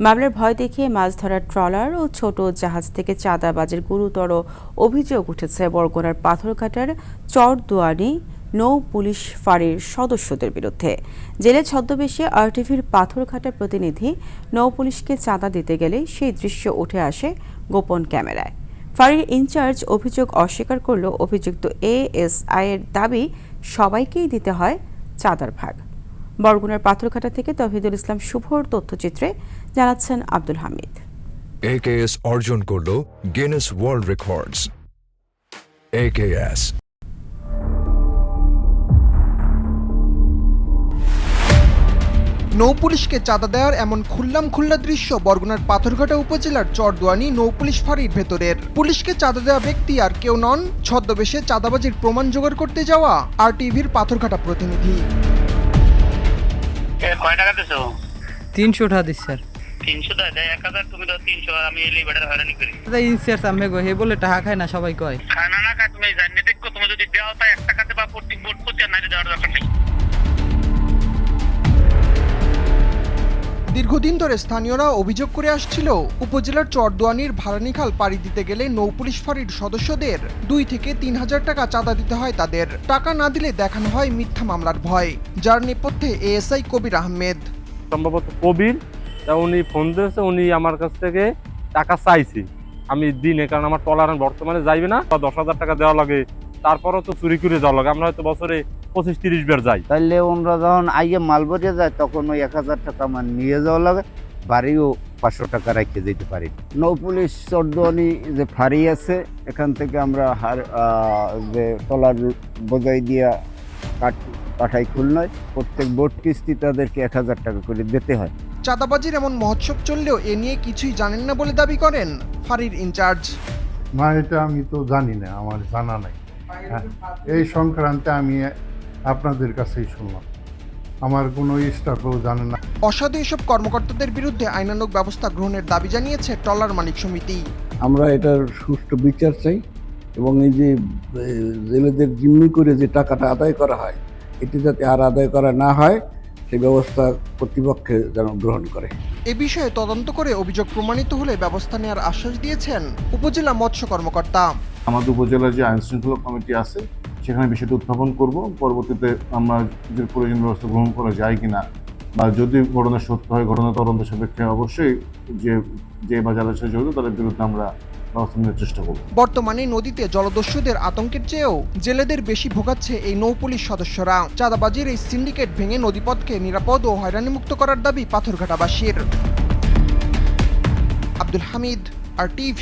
মামলার ভয় দেখিয়ে মাছ ধরার ট্রলার ও ছোট জাহাজ থেকে চাঁদাবাজির গুরুতর অভিযোগ উঠেছে বরগুনার পাথরঘাটার চরদুয়ানি নৌ পুলিশ ফাঁড়ির সদস্যদের বিরুদ্ধে। জেলে ছদ্মবেশে আরটিভির পাথরঘাটা প্রতিনিধি নৌ পুলিশকে চাঁদা দিতে গেলে সেই দৃশ্য উঠে আসে গোপন ক্যামেরায়। ফাঁড়ির ইনচার্জ অভিযোগ অস্বীকার করলেও অভিযুক্ত এএসআই এর দাবি সবাইকেই দিতে হয় চাঁদার ভাগ। বরগুনার পাথরঘাটা থেকে তৌহিদুল ইসলাম শুভর তথ্যচিত্রে জানাচ্ছেন আব্দুল হামিদ। AKS অর্জন করল গিনেস ওয়ার্ল্ড রেকর্ডস। AKS নৌপুলিশকে চাঁদা দেওয়ার এমন খুল্লা দৃশ্য বরগুনার পাথরঘাটা উপজেলার চরদুয়ানি নৌপুলিশ ফাঁড়ির ভেতরের। পুলিশকে চাঁদা দেওয়া ব্যক্তি আর কেউ নন, ছদ্মবেশে চাঁদাবাজির প্রমাণ জোগাড় করতে যাওয়া আরটিভির পাথরঘাটা প্রতিনিধি। কয় টাকা দিছো? 300 টাকা দিছি স্যার। 300 টাকা দেয় 1000, তুমি দাও 300, আমি এই লিবারের হয়রানি করি। ইনসার্স আমি হে বলে টাকা খায় না, সবাই কয় খানা না খায়, তুমি জানি দেখো, তুমি যদি দেওয়া তা 1 টাকাতে বা প্রত্যেক বোর্ড করতে না দেওয়ার দরকার নেই। দীর্ঘদিন ধরে স্থানীয়রা অভিযোগ করে আসছিল, উপজেলার চরদুয়ানির ভারানীখাল পাড়ি দিতে গেলে নৌপুলিশ ফাঁড়ির সদস্যদের 2 থেকে 3,000 টাকা চাঁদা দিতে হয় তাদের। টাকা না দিলে দেখানো হয় মিথ্যা মামলার ভয়, যার নেপথ্যে এএসআই কবির আহমেদ। সম্ভবত কবির, উনি ফোন দিয়েছে, উনি আমার কাছ থেকে টাকা চাইছি, আমি দিনে, কারণ আমার টলারেন্স বর্তমানে যাইবে না, 10,000 টাকা দেওয়া লাগে, তারপরও তো চুরি করে যাওয়া লাগে। আমরা হয়তো বছরে 25-30 বার যাই। তাইলে ওনারা যখন আইয়ে মাল ভরিয়ে যায় তখন ওই 1,000 টাকা আমার নিয়ে যাওয়া লাগে, বাড়িও 500 টাকা রেখে যেতে পারি। নৌ পুলিশ চরদুয়ানি যে ফাঁড়ি আছে, এখান থেকে আমরা যে টলার বোঝাই দিয়া পাঠাই খুলনায়, প্রত্যেক বোট কিস্তি তাদেরকে 1,000 টাকা করে দিতে হয়। চাঁদাবাজির এমন মহোৎসব চললেও এ নিয়ে কিছুই জানেন না বলে দাবি করেন ফাঁড়ির ইনচার্জ। না, এটা আমি তো জানি না, আমার জানা নাই। এই সংক্রান্তে আমি আপনাদের কাছেই শুনলাম, আমার কোনো স্টাফও জানে না। অসাধু এসব কর্মকর্তাদের বিরুদ্ধে আইনানুগ ব্যবস্থা গ্রহণের দাবি জানিয়েছে ট্রলার মালিক সমিতি। আমরা এটার সুষ্ঠু বিচার চাই এবং এই যে জেলেদের জিম্মি করে যে টাকাটা আদায় করা হয়, এটি যাতে আর আদায় করা না হয় সেই ব্যবস্থা কর্তৃপক্ষে যেন গ্রহণ করে। এ বিষয়ে তদন্ত করে অভিযোগ প্রমাণিত হলে ব্যবস্থা নেওয়ার আশ্বাস দিয়েছেন উপজেলা মৎস্য কর্মকর্তা। আমাদের উপজেলার যে আইন শৃঙ্খলা কমিটি আছে সেখানে বিষয়টি উত্থাপন করব, পরবর্তীতে আমরা যে প্রয়োজনীয় ব্যবস্থা গ্রহণ করা যায় কিনা, বা যদি ঘটনা সত্য হয় ঘটনা তদন্ত সাপেক্ষে অবশ্যই যে বা যারা সাথে জড়িত তাদের বিরুদ্ধে আমরা ব্যবস্থা নেওয়ার চেষ্টা করব। বর্তমানে নদীতে জলদস্যুদের আতঙ্কের চেয়েও জেলেদের বেশি ভোগাচ্ছে এই নৌপুলিশ সদস্যরা। চাঁদাবাজির এই সিন্ডিকেট ভেঙে নদীপথকে নিরাপদ ও হয়রানিমুক্ত করার দাবি পাথরঘাটাবাসীর। আব্দুল হামিদ, RTV।